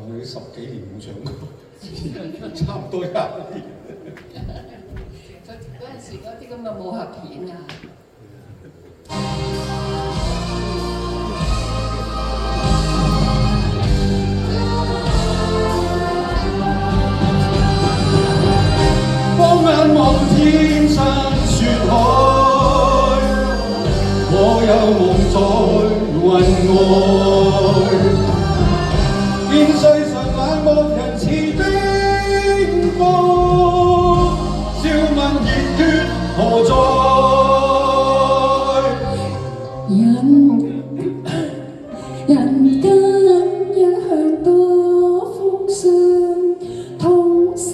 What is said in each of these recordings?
你10幾年冇唱歌，差唔多20年。嗰陣時嗰啲咁嘅武俠片啊。放眼望天山雪海，我有夢在雲外。見世上冷漠人似冰火，笑問熱血何在？人間一向多風霜，同心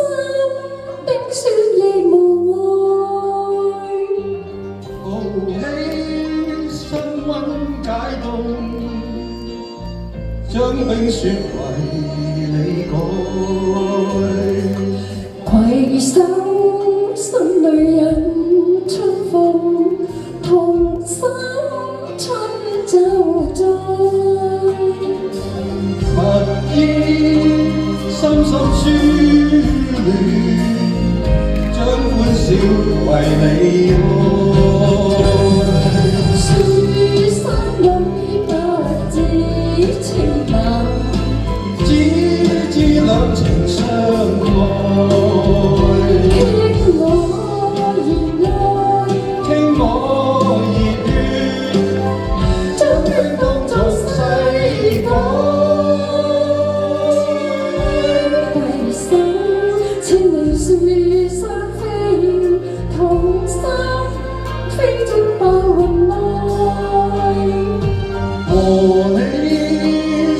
冰雪亦無礙。豪氣心溫解凍，將冰雪為你改。攜手心裏引春風，同心春秋載。勿依深深書戀，將歡笑為你開。書生裏不知情難，只知兩情相愛。傾我熱愛，傾我熱血，將冰凍做世改。攜手千里雪山飛，同心飛進白雲內。和你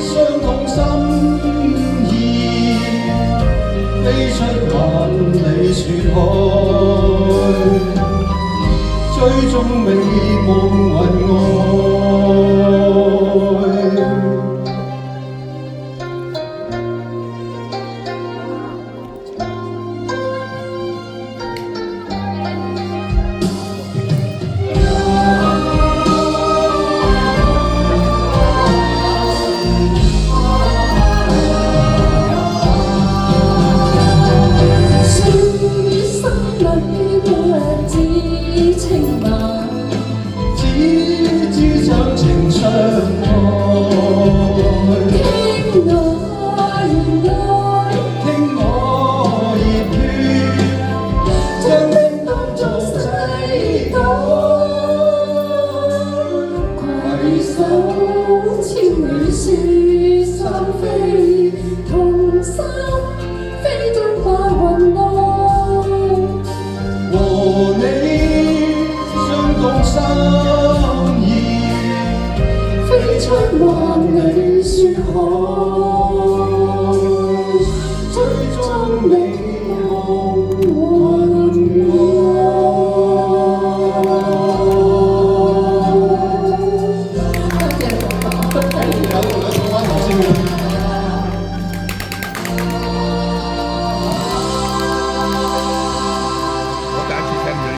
相同心意，飛出萬里雪海，追蹤美夢雲外。和你相共心。